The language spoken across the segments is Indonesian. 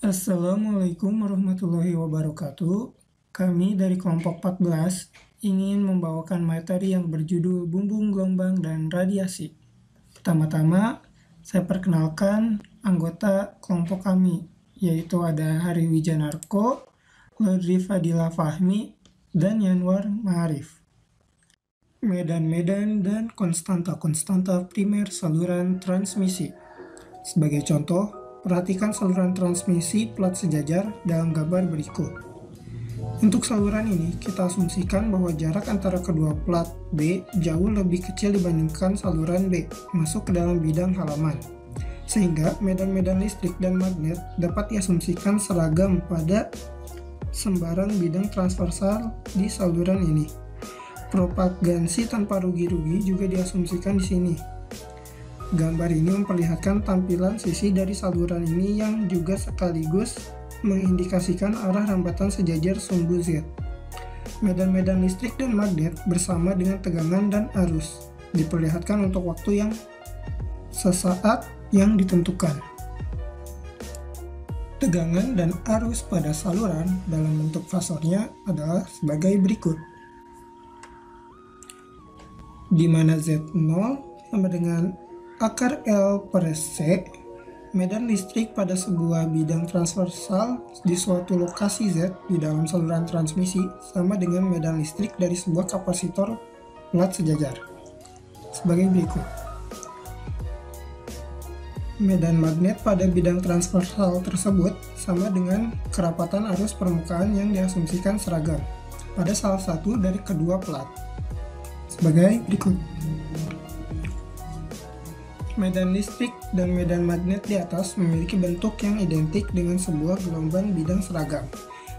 Assalamualaikum warahmatullahi wabarakatuh. Kami dari kelompok 14 ingin membawakan materi yang berjudul bumbung gelombang dan radiasi. Pertama-tama, saya perkenalkan anggota kelompok kami, yaitu ada Hari Wijanarko, Lodri Fadila Fahmi, dan Yanwar Ma'arif. Medan-medan dan konstanta-konstanta primer saluran transmisi. Sebagai contoh, perhatikan saluran transmisi plat sejajar dalam gambar berikut. Untuk saluran ini, kita asumsikan bahwa jarak antara kedua plat B jauh lebih kecil dibandingkan saluran B masuk ke dalam bidang halaman. Sehingga medan-medan listrik dan magnet dapat diasumsikan seragam pada sembarang bidang transversal di saluran ini. Propagansi tanpa rugi-rugi juga diasumsikan di sini. Gambar ini memperlihatkan tampilan sisi dari saluran ini yang juga sekaligus mengindikasikan arah rambatan sejajar sumbu Z. Medan-medan listrik dan magnet bersama dengan tegangan dan arus diperlihatkan untuk waktu yang sesaat yang ditentukan. Tegangan dan arus pada saluran dalam bentuk fasornya adalah sebagai berikut. Di mana Z0 sama dengan akar L per C, medan listrik pada sebuah bidang transversal di suatu lokasi Z di dalam saluran transmisi sama dengan medan listrik dari sebuah kapasitor plat sejajar. Sebagai berikut. Medan magnet pada bidang transversal tersebut sama dengan kerapatan arus permukaan yang diasumsikan seragam pada salah satu dari kedua plat. Sebagai berikut. Medan listrik dan medan magnet di atas memiliki bentuk yang identik dengan sebuah gelombang bidang seragam.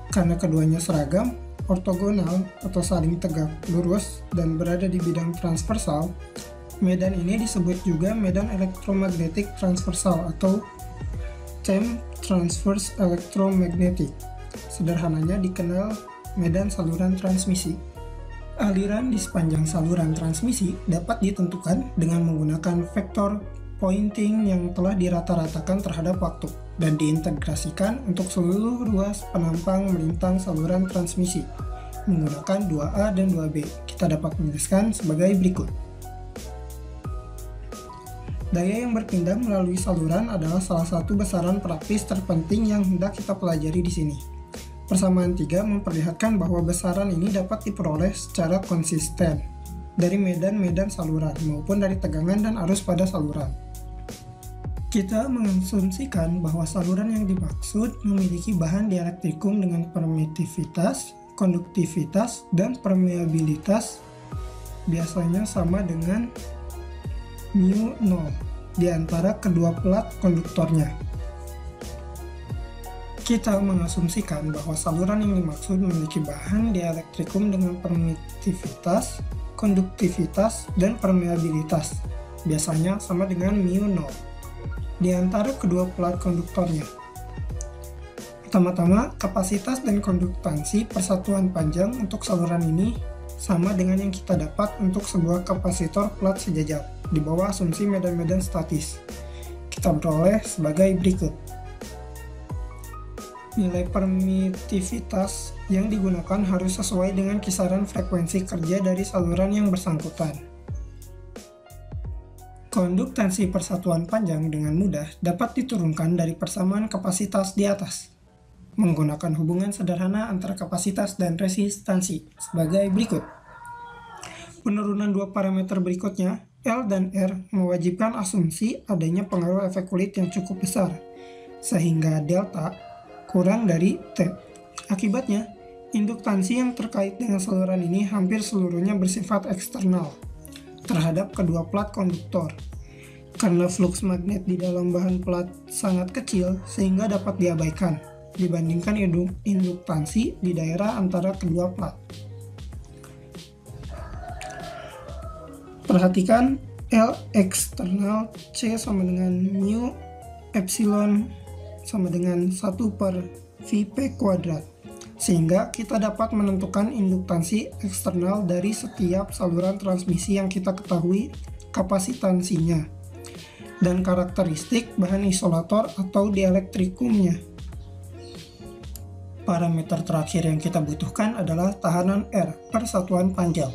Karena keduanya seragam, ortogonal atau saling tegak lurus dan berada di bidang transversal, medan ini disebut juga medan elektromagnetik transversal atau TEM transverse electromagnetic. Sederhananya dikenal medan saluran transmisi. Aliran di sepanjang saluran transmisi dapat ditentukan dengan menggunakan vektor pointing yang telah dirata-ratakan terhadap waktu dan diintegrasikan untuk seluruh ruas penampang melintang saluran transmisi menggunakan 2A dan 2B. Kita dapat menuliskan sebagai berikut. Daya yang berpindah melalui saluran adalah salah satu besaran praktis terpenting yang hendak kita pelajari di sini. Persamaan 3 memperlihatkan bahwa besaran ini dapat diperoleh secara konsisten dari medan-medan saluran maupun dari tegangan dan arus pada saluran. Kita mengasumsikan bahwa saluran yang dimaksud memiliki bahan dielektrikum dengan permitivitas, konduktivitas, dan permeabilitas biasanya sama dengan μ0 di antara kedua plat konduktornya. Kita mengasumsikan bahwa saluran yang dimaksud memiliki bahan dielektrikum dengan permitivitas, konduktivitas, dan permeabilitas, biasanya sama dengan μ0, di antara kedua plat konduktornya. Pertama-tama, kapasitas dan konduktansi persatuan panjang untuk saluran ini sama dengan yang kita dapat untuk sebuah kapasitor plat sejajar, di bawah asumsi medan-medan statis. Kita peroleh sebagai berikut. Nilai permitivitas yang digunakan harus sesuai dengan kisaran frekuensi kerja dari saluran yang bersangkutan. Konduktansi persatuan panjang dengan mudah dapat diturunkan dari persamaan kapasitas di atas, menggunakan hubungan sederhana antara kapasitas dan resistansi sebagai berikut. Penurunan dua parameter berikutnya, L dan R, mewajibkan asumsi adanya pengaruh efek kulit yang cukup besar, sehingga delta kurang dari T. Akibatnya, induktansi yang terkait dengan saluran ini hampir seluruhnya bersifat eksternal terhadap kedua plat konduktor. Karena fluks magnet di dalam bahan plat sangat kecil sehingga dapat diabaikan dibandingkan induktansi di daerah antara kedua plat. Perhatikan L eksternal C sama dengan mu epsilon sama dengan 1 per Vp kuadrat, sehingga kita dapat menentukan induktansi eksternal dari setiap saluran transmisi yang kita ketahui kapasitansinya dan karakteristik bahan isolator atau dielektrikumnya. Parameter terakhir yang kita butuhkan adalah tahanan R per satuan panjang.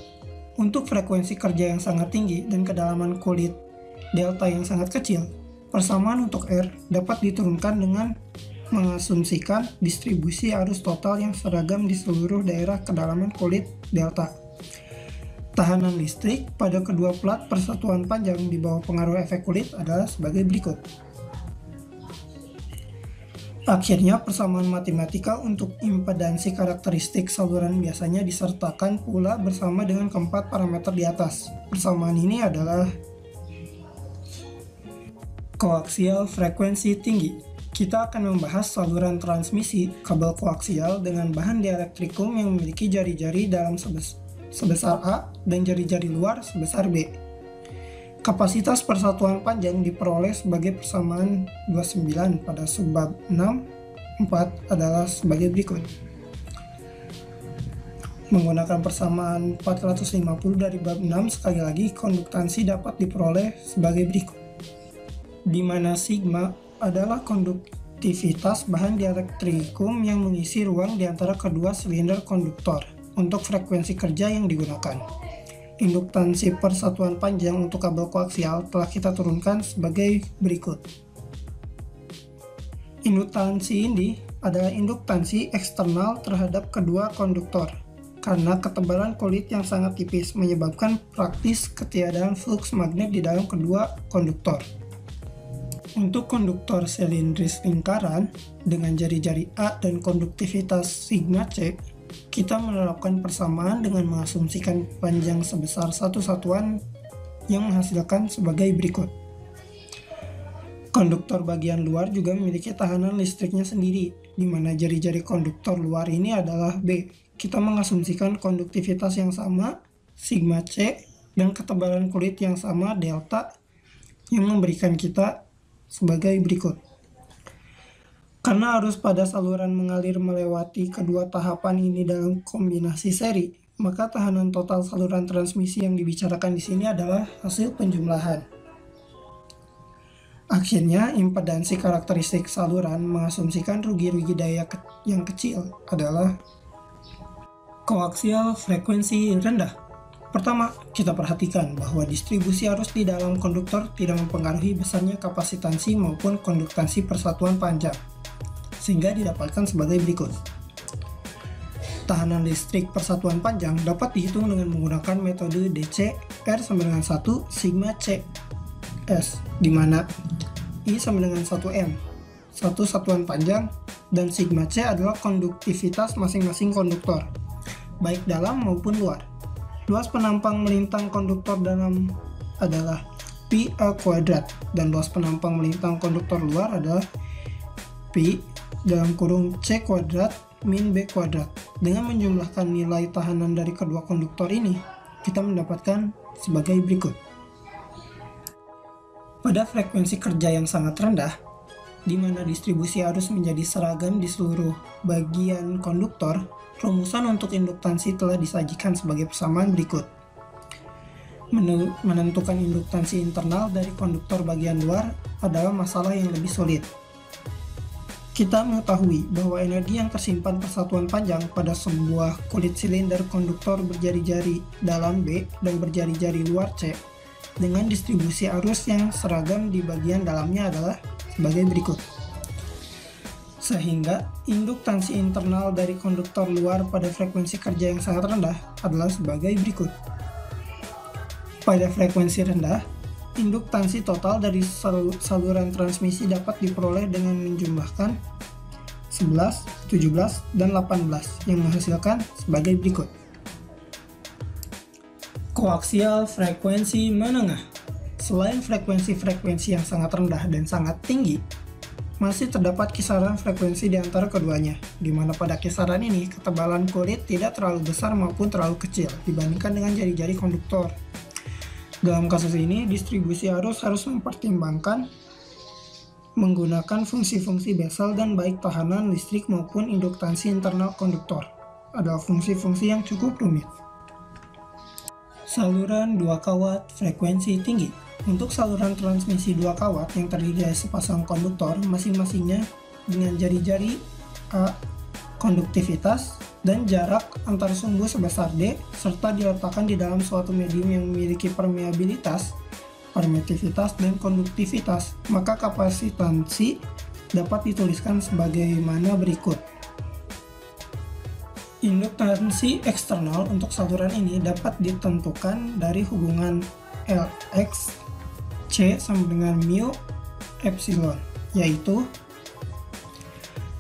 Untuk frekuensi kerja yang sangat tinggi dan kedalaman kulit delta yang sangat kecil, persamaan untuk R dapat diturunkan dengan mengasumsikan distribusi arus total yang seragam di seluruh daerah kedalaman kulit delta. Tahanan listrik pada kedua plat persatuan panjang di bawah pengaruh efek kulit adalah sebagai berikut. Akhirnya, persamaan matematika untuk impedansi karakteristik saluran biasanya disertakan pula bersama dengan keempat parameter di atas. Persamaan ini adalah koaksial frekuensi tinggi. Kita akan membahas saluran transmisi kabel koaksial dengan bahan dielektrikum yang memiliki jari-jari dalam sebesar A dan jari-jari luar sebesar B. Kapasitas persatuan panjang diperoleh sebagai persamaan 29 pada subbab 6, 4 adalah sebagai berikut. Menggunakan persamaan 450 dari bab 6, sekali lagi konduktansi dapat diperoleh sebagai berikut. Di mana sigma adalah konduktivitas bahan dielektrikum yang mengisi ruang di antara kedua silinder konduktor untuk frekuensi kerja yang digunakan. Induktansi persatuan panjang untuk kabel koaksial telah kita turunkan sebagai berikut. Induktansi ini adalah induktansi eksternal terhadap kedua konduktor, karena ketebalan kulit yang sangat tipis menyebabkan praktis ketiadaan flux magnet di dalam kedua konduktor. Untuk konduktor silindris lingkaran dengan jari-jari A dan konduktivitas sigma C, kita menerapkan persamaan dengan mengasumsikan panjang sebesar satu satuan yang menghasilkan sebagai berikut. Konduktor bagian luar juga memiliki tahanan listriknya sendiri, di mana jari-jari konduktor luar ini adalah B. Kita mengasumsikan konduktivitas yang sama, sigma C, dan ketebalan kulit yang sama, delta, yang memberikan kita sebagai berikut. Karena arus pada saluran mengalir melewati kedua tahapan ini dalam kombinasi seri, maka tahanan total saluran transmisi yang dibicarakan di sini adalah hasil penjumlahan. Akhirnya, impedansi karakteristik saluran mengasumsikan rugi-rugi daya yang kecil adalah koaksial frekuensi rendah. Pertama, kita perhatikan bahwa distribusi arus di dalam konduktor tidak mempengaruhi besarnya kapasitansi maupun konduktansi persatuan panjang, sehingga didapatkan sebagai berikut. Tahanan listrik persatuan panjang dapat dihitung dengan menggunakan metode DC R sama dengan 1 sigma C S, di mana I sama dengan 1M, satu satuan panjang, dan sigma C adalah konduktivitas masing-masing konduktor, baik dalam maupun luar. Luas penampang melintang konduktor dalam adalah Pi A kuadrat, dan luas penampang melintang konduktor luar adalah Pi dalam kurung C kuadrat min B kuadrat. Dengan menjumlahkan nilai tahanan dari kedua konduktor ini, kita mendapatkan sebagai berikut. Pada frekuensi kerja yang sangat rendah, di mana distribusi arus menjadi seragam di seluruh bagian konduktor, rumusan untuk induktansi telah disajikan sebagai persamaan berikut. Menentukan induktansi internal dari konduktor bagian luar adalah masalah yang lebih sulit. Kita mengetahui bahwa energi yang tersimpan persatuan panjang pada sebuah kulit silinder konduktor berjari-jari dalam B dan berjari-jari luar C dengan distribusi arus yang seragam di bagian dalamnya adalah sebagai berikut. Sehingga induktansi internal dari konduktor luar pada frekuensi kerja yang sangat rendah adalah sebagai berikut. Pada frekuensi rendah, induktansi total dari saluran transmisi dapat diperoleh dengan menjumlahkan 11, 17, dan 18 yang menghasilkan sebagai berikut. Koaksial frekuensi menengah. Selain frekuensi-frekuensi yang sangat rendah dan sangat tinggi, masih terdapat kisaran frekuensi di antara keduanya, di mana pada kisaran ini ketebalan kulit tidak terlalu besar maupun terlalu kecil dibandingkan dengan jari-jari konduktor. Dalam kasus ini, distribusi arus harus mempertimbangkan menggunakan fungsi-fungsi Bessel dan baik tahanan listrik maupun induktansi internal konduktor. Adalah fungsi-fungsi yang cukup rumit. Saluran 2 kawat frekuensi tinggi. Untuk saluran transmisi 2 kawat yang terdiri dari sepasang konduktor masing-masingnya dengan jari-jari A konduktivitas, dan jarak antar sumbu sebesar D, serta diletakkan di dalam suatu medium yang memiliki permeabilitas, permitivitas, dan konduktivitas, maka kapasitansi dapat dituliskan sebagaimana berikut. Induktansi eksternal untuk saluran ini dapat ditentukan dari hubungan Lx C sama dengan mu epsilon, yaitu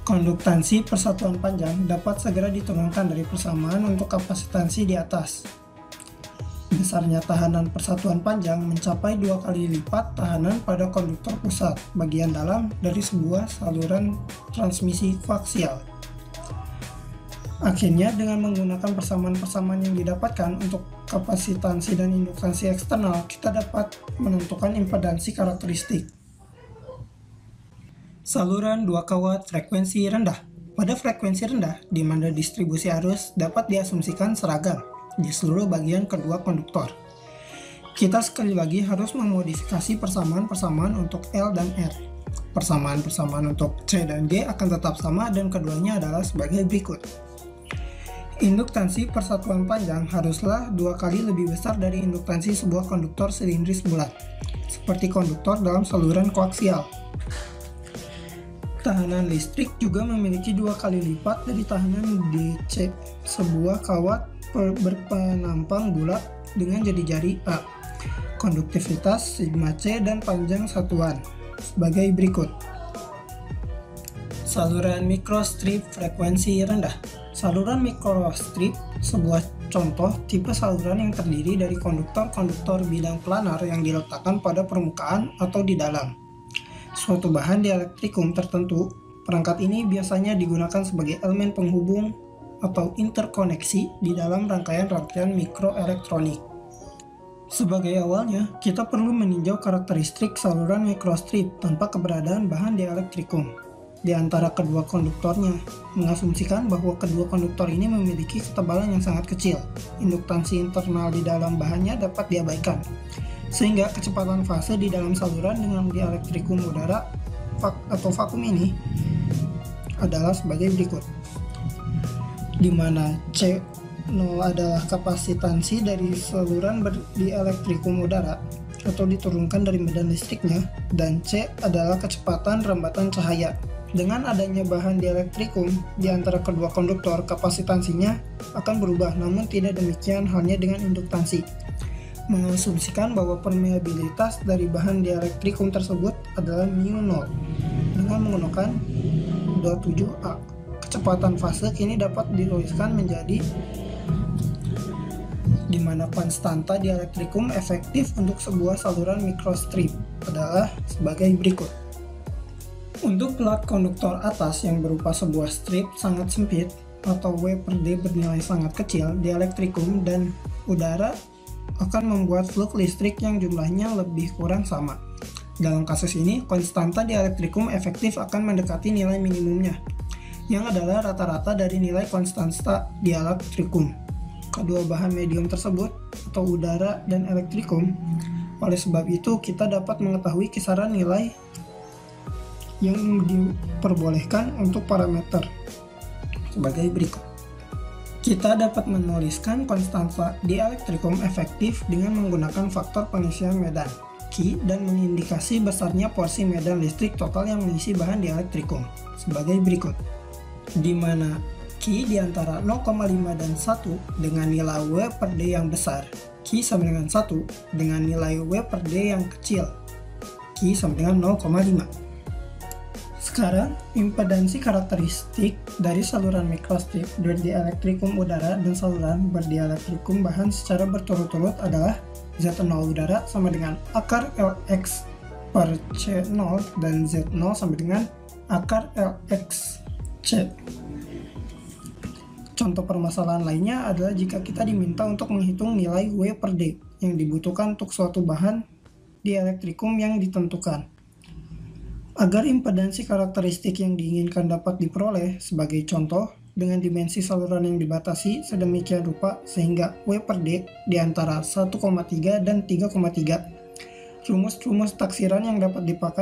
konduktansi persatuan panjang dapat segera diturunkan dari persamaan untuk kapasitansi di atas. Besarnya tahanan persatuan panjang mencapai 2 kali lipat tahanan pada konduktor pusat bagian dalam dari sebuah saluran transmisi koaksial. Akhirnya, dengan menggunakan persamaan-persamaan yang didapatkan untuk kapasitansi dan induktansi eksternal, kita dapat menentukan impedansi karakteristik. Saluran 2 kawat frekuensi rendah. Pada frekuensi rendah, di mana distribusi arus dapat diasumsikan seragam di seluruh bagian kedua konduktor. Kita sekali lagi harus memodifikasi persamaan-persamaan untuk L dan R. Persamaan-persamaan untuk C dan D akan tetap sama dan keduanya adalah sebagai berikut. Induktansi persatuan panjang haruslah 2 kali lebih besar dari induktansi sebuah konduktor silindris bulat, seperti konduktor dalam saluran koaksial. Tahanan listrik juga memiliki 2 kali lipat dari tahanan DC sebuah kawat berpenampang bulat dengan jari-jari A. Konduktivitas sigma C dan panjang satuan sebagai berikut. Saluran mikrostrip frekuensi rendah. Saluran mikrostrip sebuah contoh tipe saluran yang terdiri dari konduktor-konduktor bidang planar yang diletakkan pada permukaan atau di dalam suatu bahan dielektrikum tertentu. Perangkat ini biasanya digunakan sebagai elemen penghubung atau interkoneksi di dalam rangkaian-rangkaian mikroelektronik. Sebagai awalnya, kita perlu meninjau karakteristik saluran mikrostrip tanpa keberadaan bahan dielektrikum di antara kedua konduktornya, mengasumsikan bahwa kedua konduktor ini memiliki ketebalan yang sangat kecil. Induktansi internal di dalam bahannya dapat diabaikan, sehingga kecepatan fase di dalam saluran dengan dielektrikum udara atau vakum ini adalah sebagai berikut, di mana C0 adalah kapasitansi dari saluran dielektrikum udara atau diturunkan dari medan listriknya, dan C adalah kecepatan rembatan cahaya. Dengan adanya bahan dielektrikum di antara kedua konduktor, kapasitansinya akan berubah, namun tidak demikian halnya dengan induktansi. Mengasumsikan bahwa permeabilitas dari bahan dielektrikum tersebut adalah mu0 dengan menggunakan 27A. Kecepatan fase kini dapat dituliskan menjadi di mana konstanta dielektrikum efektif untuk sebuah saluran mikrostrip adalah sebagai berikut. Untuk plat konduktor atas yang berupa sebuah strip sangat sempit atau W per D bernilai sangat kecil, dielektrikum dan udara akan membuat flux listrik yang jumlahnya lebih kurang sama. Dalam kasus ini, konstanta dielektrikum efektif akan mendekati nilai minimumnya, yang adalah rata-rata dari nilai konstanta dielektrikum kedua bahan medium tersebut atau udara dan elektrikum. Oleh sebab itu, kita dapat mengetahui kisaran nilai yang diperbolehkan untuk parameter sebagai berikut. Kita dapat menuliskan konstanta dielektrikum efektif dengan menggunakan faktor pengisian medan Q dan mengindikasi besarnya porsi medan listrik total yang mengisi bahan dielektrikum sebagai berikut, di mana Q di antara 0,5 dan 1 dengan nilai W per D yang besar, Q sama dengan 1 dengan nilai W per D yang kecil, Q sama dengan 0,5. Sekarang, impedansi karakteristik dari saluran mikrostrip berdielektrikum udara dan saluran berdielektrikum bahan secara berturut-turut adalah Z0 udara sama dengan akar Lx per C0 dan Z0 sama dengan akar Lx C. Contoh permasalahan lainnya adalah jika kita diminta untuk menghitung nilai W per D yang dibutuhkan untuk suatu bahan dielektrikum yang ditentukan. Agar impedansi karakteristik yang diinginkan dapat diperoleh, sebagai contoh, dengan dimensi saluran yang dibatasi sedemikian rupa sehingga W per D di antara 1,3 dan 3,3. Rumus-rumus taksiran yang dapat dipakai